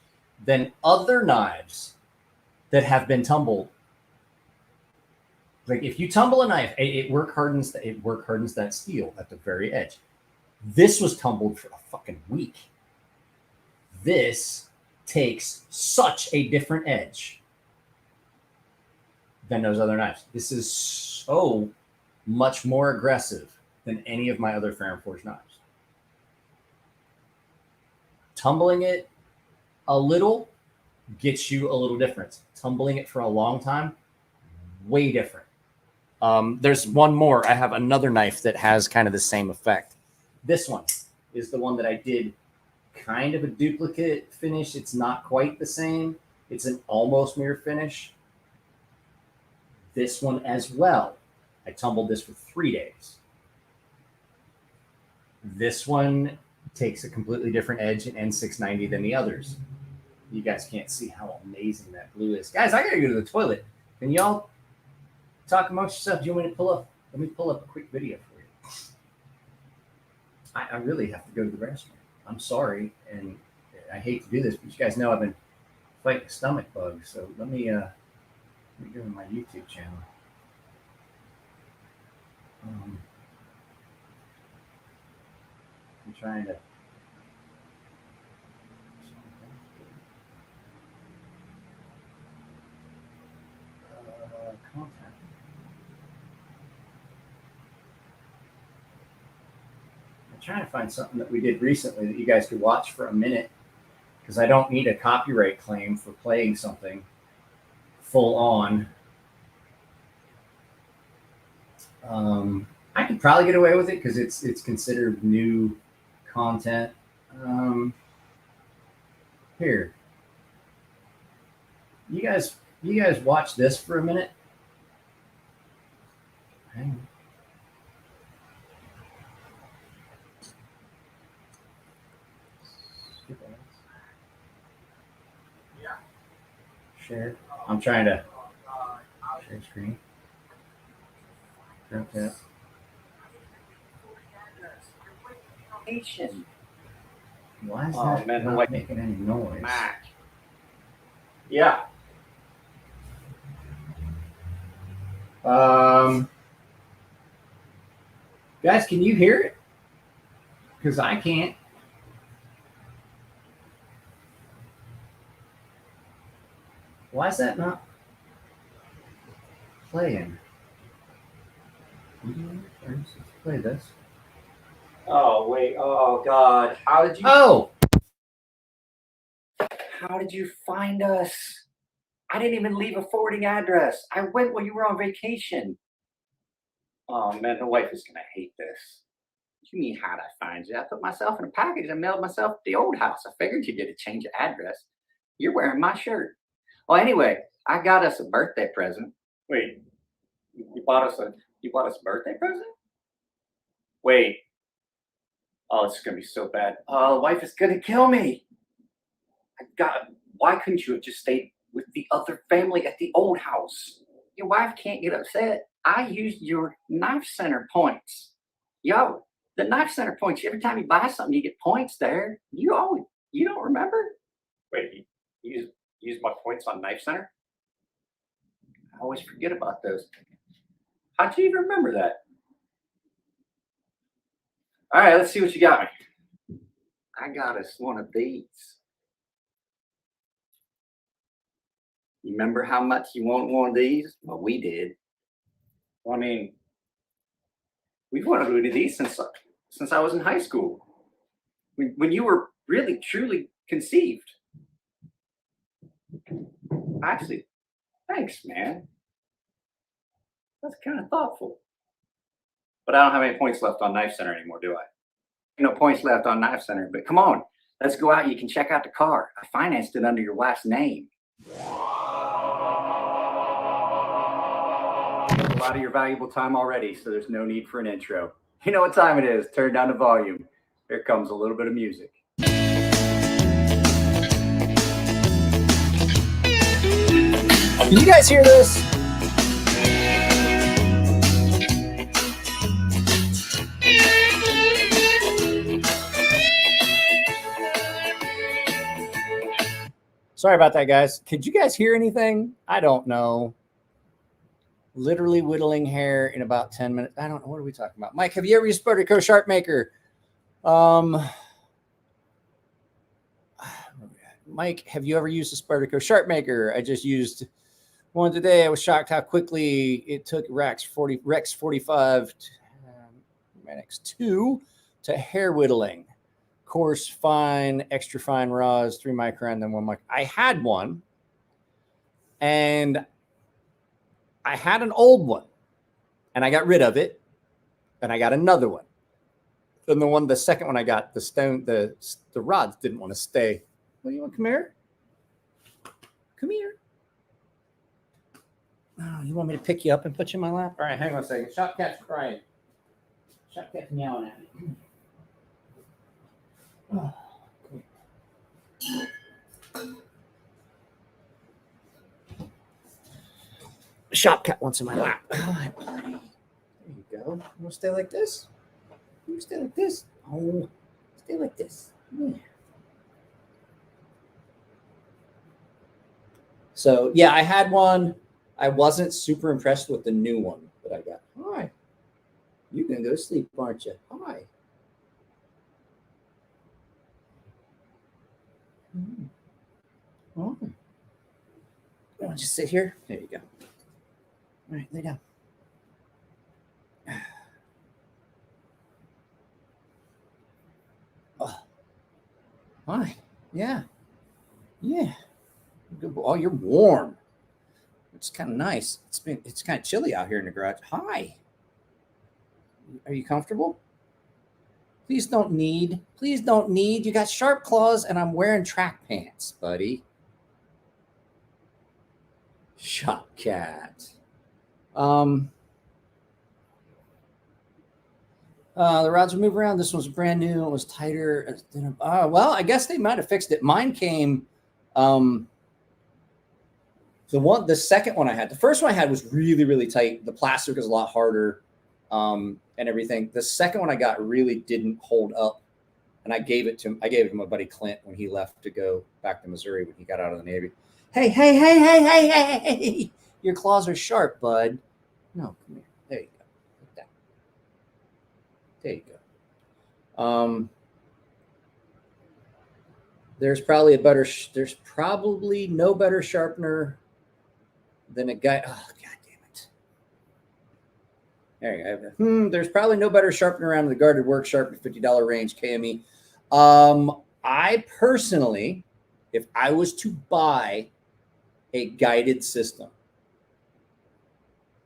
than other knives that have been tumbled. Like if you tumble a knife, it work hardens that steel at the very edge. This was tumbled for a fucking week. This takes such a different edge than those other knives. This is so much more aggressive than any of my other Ferrum Forge knives. Tumbling it a little gets you a little difference. Tumbling it for a long time, way different. There's one more. I have another knife that has kind of the same effect. This one is the one that I did kind of a duplicate finish. It's not quite the same. It's an almost mirror finish. This one as well. I tumbled this for 3 days. This one takes a completely different edge in N690 than the others. You guys can't see how amazing that blue is. Guys, I gotta go to the toilet. Can y'all talk amongst yourselves? Do you want me to pull up? Let me pull up a quick video for you. I really have to go to the restroom. I'm sorry, and I hate to do this, but you guys know I've been fighting a stomach bug. So let me go to my YouTube channel. I'm trying to. Content. I'm trying to find something that we did recently that you guys could watch for a minute, because I don't need a copyright claim for playing something full on. I could probably get away with it because it's considered new content. Here, you guys watch this for a minute. Hang on. Share. I'm trying to share screen. Okay. Why is that not making any noise? Mac. Yeah. Guys, can you hear it? Because I can't. Why is that not playing? Let's play this. Oh wait! Oh God! How did you? Oh! How did you find us? I didn't even leave a forwarding address. I went when you were on vacation. Oh man, the wife is gonna hate this. What do you mean, how'd I find you? I put myself in a package and mailed myself to the old house. I figured you'd get a change of address. You're wearing my shirt. Well, anyway, I got us a birthday present. Wait, you bought us a birthday present? Wait. Oh, it's gonna be so bad. Oh, the wife is gonna kill me. Why couldn't you have just stayed with the other family at the old house? Your wife can't get upset. I used your knife center points. Yo, the knife center points. Every time you buy something, you get points there. You don't remember? Wait, you use my points on Knife Center? I always forget about those. How'd you even remember that? All right, let's see what you got me. I got us one of these. You remember how much you want one of these? Well, we did. Well, I mean, we've wanted one of these since I was in high school, when you were really truly conceived. Actually, thanks, man. That's kind of thoughtful. But I don't have any points left on Knife Center anymore, do I? No points left on Knife Center, but come on, let's go out. You can check out the car. I financed it under your wife's name. A lot of your valuable time already, so there's no need for an intro. You know what time it is. Turn down the volume. Here comes a little bit of music. Can you guys hear this? Sorry about that, guys. Could you guys hear anything? I don't know. Literally whittling hair in about 10 minutes. I don't know. What are we talking about? Mike, have you ever used Sharp Maker? Mike, have you ever used a Spartico Sharp Maker? I just used one today. I was shocked how quickly it took Rex 45 Manix 2 to hair whittling. Coarse, fine, extra fine raws, 3 micron, then 1 micron. I had one, and I had an old one, and I got rid of it, and I got another one. Then the second one I got, the rods didn't want to stay. What do you want? Come here. Come here. Oh, you want me to pick you up and put you in my lap? All right, hang on a second. Shop cat's crying. Shop cat's meowing at me. Oh. Shop cat wants in my lap. There you go. You want to stay like this? You stay like this. Oh, stay like this. Yeah. So yeah, I had one. I wasn't super impressed with the new one that I got. Hi. You can go to sleep, aren't you? Hi. Oh. You want to just sit here? There you go. All right, lay down. Oh. Hi. Yeah. Yeah. Good. Oh, you're warm. It's kind of nice. It's kind of chilly out here in the garage. Hi. Are you comfortable? Please don't need. You got sharp claws and I'm wearing track pants, buddy. Shop cat. The rods will move around. This one's brand new. It was tighter. Well, I guess they might have fixed it. Mine came. The second one I had, the first one I had was really, really tight. The plastic was a lot harder, and everything. The second one I got really didn't hold up, and I gave it to my buddy Clint when he left to go back to Missouri when he got out of the Navy. Hey! Your claws are sharp, bud. No, come here. There you go. Like that. There you go. There's probably no better sharpener than a guy. Oh, God damn it. There you go. There's probably no better sharpener around the guarded work sharp $50 range KME. I personally, if I was to buy a guided system,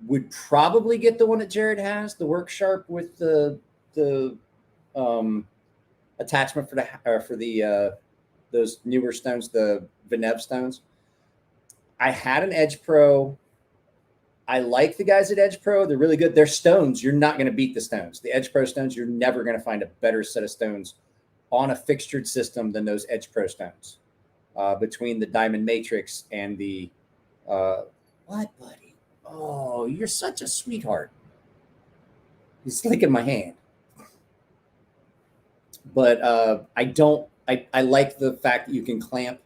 would probably get the one that Jared has, the work sharp with the attachment for the those newer stones, the Vinev stones. I had an Edge Pro. I like the guys at Edge Pro. They're really good. They're stones. You're not going to beat the stones. The Edge Pro stones, you're never going to find a better set of stones on a fixtured system than those Edge Pro stones. Between the Diamond Matrix and the what, buddy? Oh, you're such a sweetheart. He's licking my hand. But I like the fact that you can clamp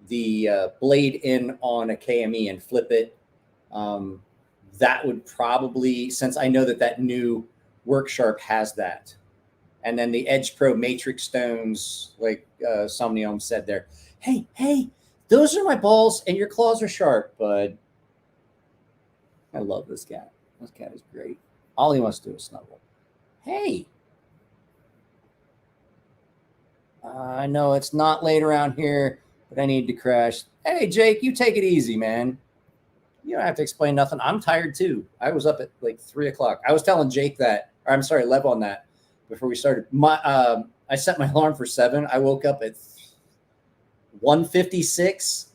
the blade in on a KME and flip it. That would probably, since I know that new Work Sharp has that. And then the Edge Pro Matrix stones, like Somnium said there. Hey, those are my balls and your claws are sharp, bud. I love this cat. This cat is great. All he wants to do is snuggle. Hey. I know it's not late around here, but I need to crash. Hey, Jake, you take it easy, man. You don't have to explain nothing. I'm tired too. I was up at like 3 o'clock. I was telling Jake that, or I'm sorry, Lev on that before we started. I set my alarm for 7. I woke up at 1:56.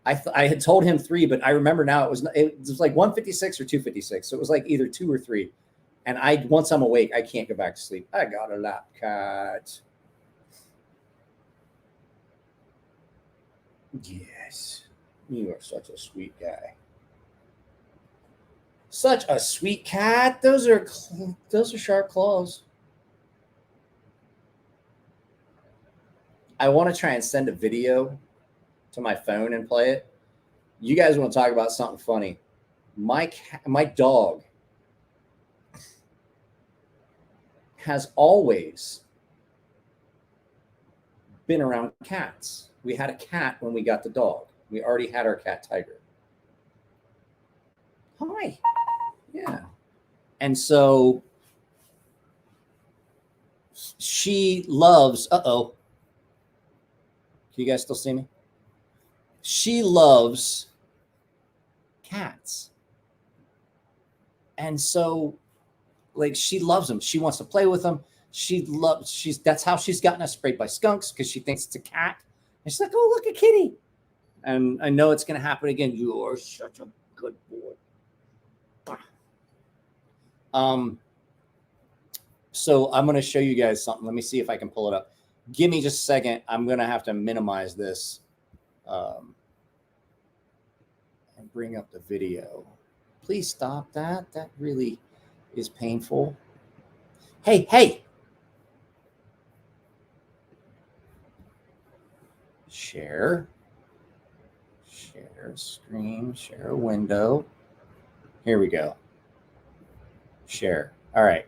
I had told him 3, but I remember now it was like 1:56 or 2:56. So it was like either 2 or 3. And once I'm awake, I can't go back to sleep. I got a lap cat. Yes, you are such a sweet guy. Such a sweet cat. Those are sharp claws. I want to try and send a video to my phone and play it. You guys want to talk about something funny? My dog has always been around cats. We had a cat when we got the dog. We already had our cat Tiger. Hi. Yeah. And so she loves, can you guys still see me? She loves cats. And so like she loves them. She wants to play with them. That's how she's gotten us sprayed by skunks, because she thinks it's a cat. And she's like, oh, look, a kitty. And I know it's going to happen again. You are such a good boy. So I'm going to show you guys something. Let me see if I can pull it up. Give me just a second. I'm going to have to minimize this and bring up the video. Please stop that. That really is painful. Hey. Share screen, share a window. Here we go. Share. All right.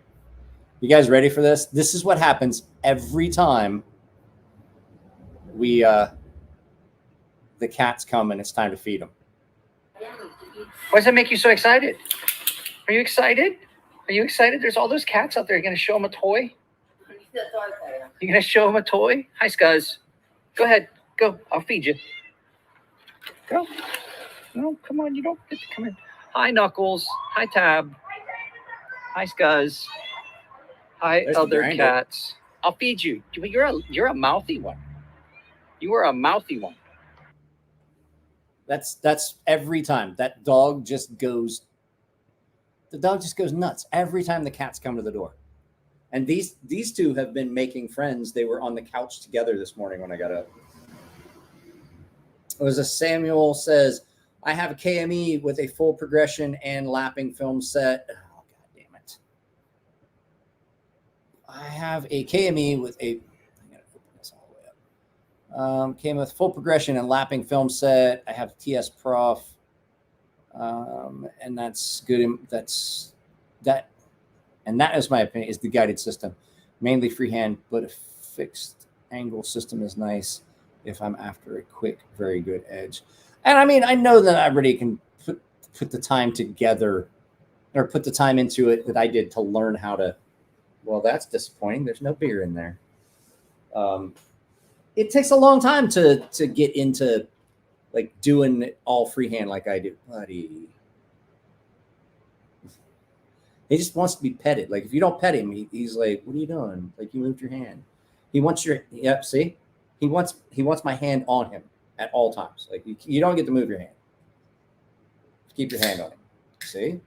You guys ready for this? This is what happens every time the cats come and it's time to feed them. Why does that make you so excited? Are you excited? Are you excited? There's all those cats out there. You're going to show them a toy? You're going to show them a toy? Hi, Scuzz. Go ahead. Go. I'll feed you. Go. No, come on. You don't get to come in. Hi, Knuckles. Hi, Tab. Hi, Scuzz. Hi, There's other cats. I'll feed you. You're a mouthy one. You are a mouthy one. That's every time. That dog just goes. The dog just goes nuts every time the cats come to the door. And these two have been making friends. They were on the couch together this morning when I got up. It was a Samuel says, I have a KME with a full progression and lapping film set. Oh, God damn it. I have a KME with a, I gotta open this all the way up. Came with full progression and lapping film set. I have TS Prof. And that's good. And that is my opinion, is the guided system. Mainly freehand, but a fixed angle system is nice if I'm after a quick, very good edge. And I mean, I know that I already can put the time together, or put the time into it that I did to learn how to, well, that's disappointing. There's no beer in there. It takes a long time to get into like doing it all freehand like I do. Buddy. He just wants to be petted. Like if you don't pet him, he's like, what are you doing? Like you moved your hand. He wants your, yep, see? He wants my hand on him at all times. Like you don't get to move your hand. Just keep your hand on him. See?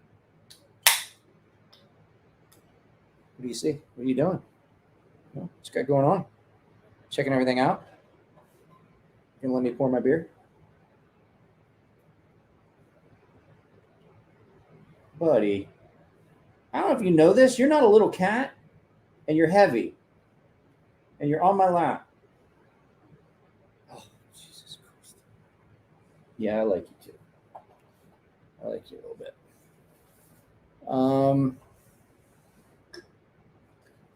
What do you see? What are you doing? What's got going on? Checking everything out? You gonna let me pour my beer? Buddy, I don't know if you know this. You're not a little cat, and you're heavy, and you're on my lap. Oh, Jesus Christ. Yeah, I like you too. I like you a little bit.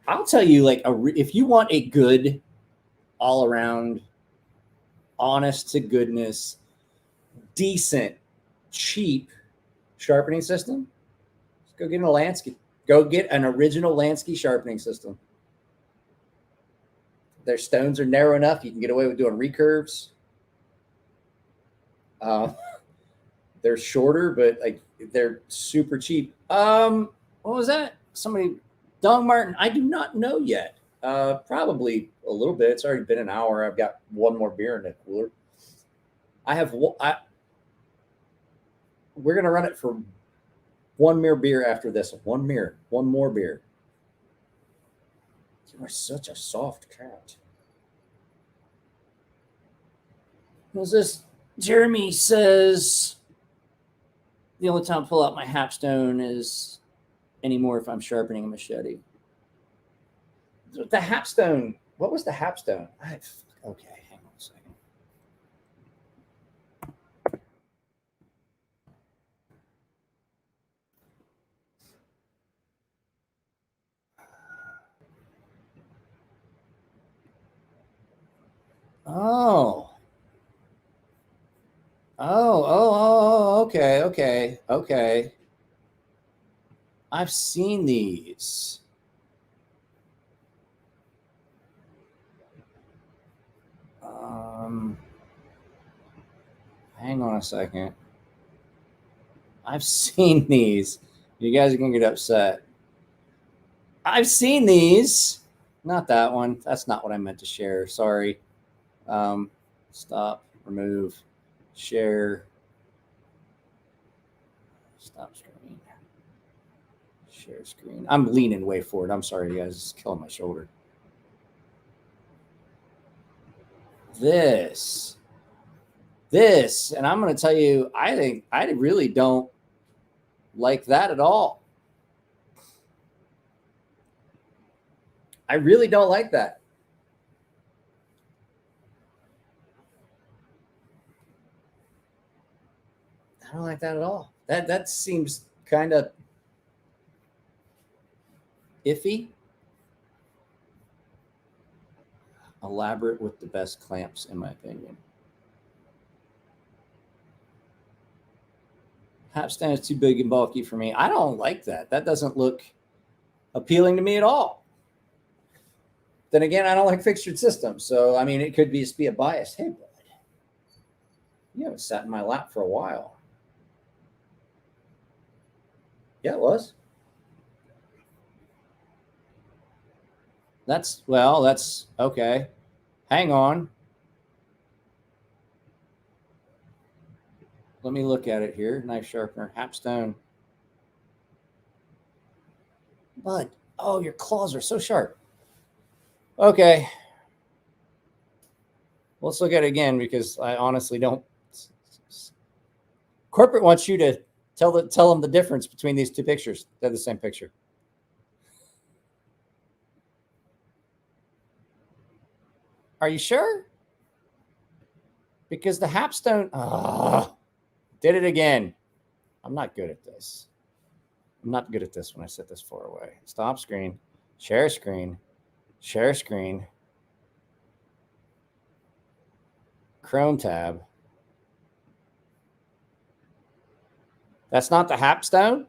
I'll tell you, like, if you want a good, all-around, honest to goodness, decent, cheap sharpening system, go get a Lansky. Go get an original Lansky sharpening system. Their stones are narrow enough. You can get away with doing recurves. They're shorter, but like they're super cheap. What was that? Somebody, Dong Martin. I do not know yet. Probably a little bit. It's already been an hour. I've got one more beer in the cooler. We're gonna run it for one more beer after this. One more beer. You are such a soft cat. Who's this? Jeremy says the only time I pull out my hapstone is anymore if I'm sharpening a machete. The hapstone. What was the hapstone? Okay, hang on a second. Oh. Oh, okay. I've seen these. Hang on a second. I've seen these. You guys are going to get upset. I've seen these. Not that one. That's not what I meant to share. Sorry. Stop, remove, share. Stop screen. Share screen. I'm leaning way forward. I'm sorry, guys. It's killing my shoulder. This, and I'm going to tell you, I think I really don't like that at all. I really don't like that. I don't like that at all. That seems kind of iffy. Elaborate with the best clamps, in my opinion. Capstan is too big and bulky for me. I don't like that. That doesn't look appealing to me at all. Then again, I don't like fixtured systems. So, I mean, it could just be a bias. Hey, bud, you haven't sat in my lap for a while. Yeah, it was. That's okay. Hang on. Let me look at it here. Knife sharpener, Hapstone. Bud, oh, your claws are so sharp. Okay. Let's look at it again because I honestly don't. Corporate wants you to tell them the difference between these two pictures. They're the same picture. Are you sure? Because the Hapstone did it again. I'm not good at this. I'm not good at this when I set this far away. Stop screen, share screen, share screen, Chrome tab. That's not the Hapstone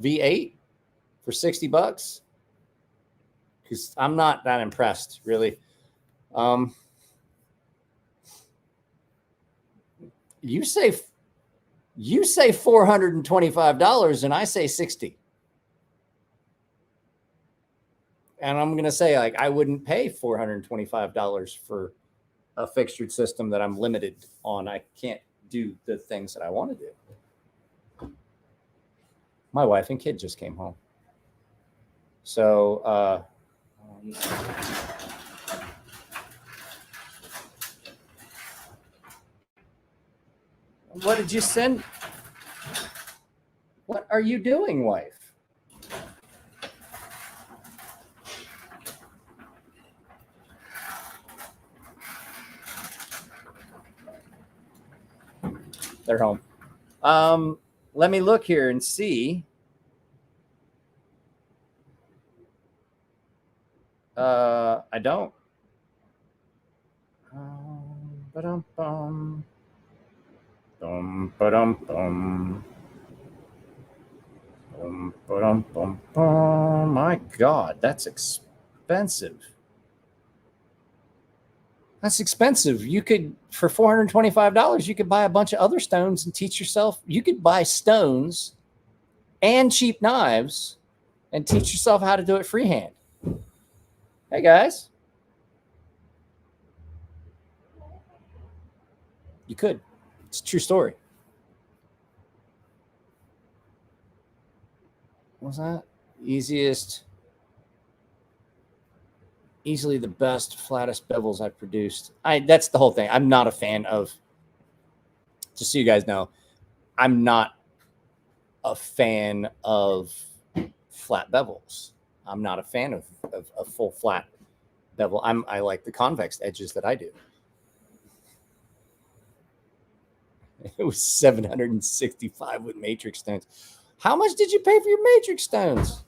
V8 for $60 because I'm not that impressed, really. You say $425 and I say $60. And I'm going to say, like, I wouldn't pay $425 for a fixtured system that I'm limited on. I can't do the things that I want to do. My wife and kid just came home. So, what did you send? What are you doing, wife? They're home. Let me look here and see. I don't. Ba-dum-bum. Ba-dum-bum. My God, that's expensive. That's expensive. You could, for $425, you could buy a bunch of other stones and teach yourself. You could buy stones and cheap knives and teach yourself how to do it freehand. Hey, guys. You could. It's a true story. What's that? Easily the best, flattest bevels I've produced. That's the whole thing. I'm not a fan of, just so you guys know, I'm not a fan of flat bevels. I'm not a fan of a full flat bevel. I like the convex edges that I do. It was $765 with matrix stones. How much did you pay for your matrix stones?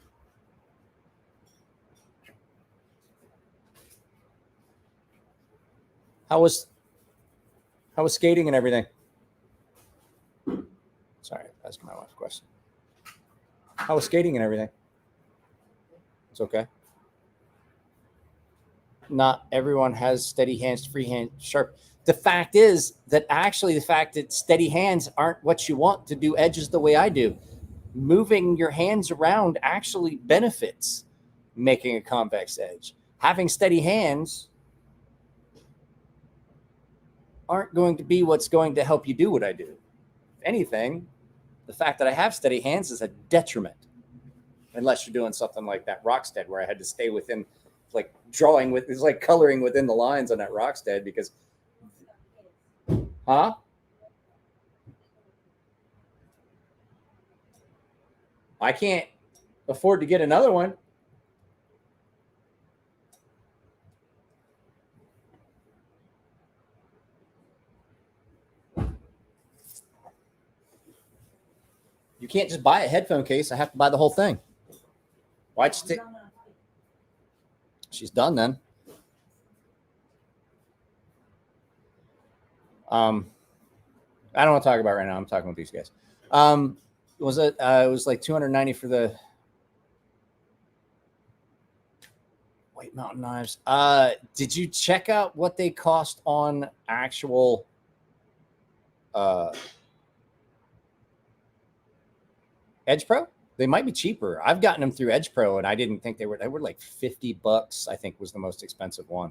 How was skating and everything? Sorry, that's my wife's question. How was skating and everything? It's okay. Not everyone has steady hands, free hand, sharp. The fact is that actually the fact that steady hands aren't what you want to do edges the way I do. Moving your hands around actually benefits making a convex edge. Having steady hands aren't going to be what's going to help you do what I do. If anything, the fact that I have steady hands is a detriment. Unless you're doing something like that Rockstead where I had to stay within, like drawing with, it's like coloring within the lines on that Rockstead because, huh? I can't afford to get another one. You can't just buy a headphone case. I have to buy the whole thing. Why'd you take? She's done then. I don't want to talk about it right now. I'm talking with these guys. It was like $290 for the White Mountain knives. Did you check out what they cost on actual Edge Pro? They might be cheaper. I've gotten them through Edge Pro, and I didn't think they were like $50. I think was the most expensive one.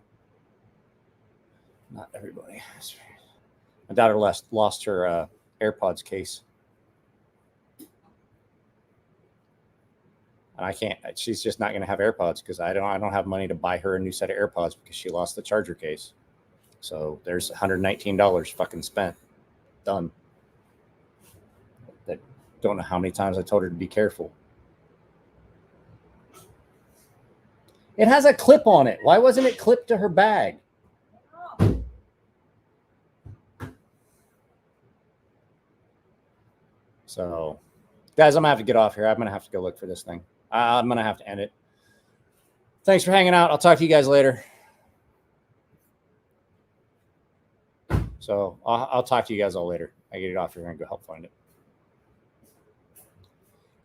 Not everybody. My daughter lost her AirPods case. And I can't. She's just not going to have AirPods because I don't have money to buy her a new set of AirPods because she lost the charger case. So there's $119 fucking spent. Done. That don't know how many times I told her to be careful. It has a clip on it. Why wasn't it clipped to her bag? So, guys, I'm going to have to get off here. I'm going to have to go look for this thing. I'm going to have to end it. Thanks for hanging out. I'll talk to you guys later. So, I'll talk to you guys all later. I get it off here and go help find it.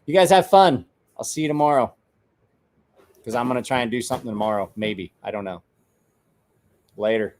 You guys have fun. I'll see you tomorrow. Because I'm going to try and do something tomorrow. Maybe. I don't know. Later.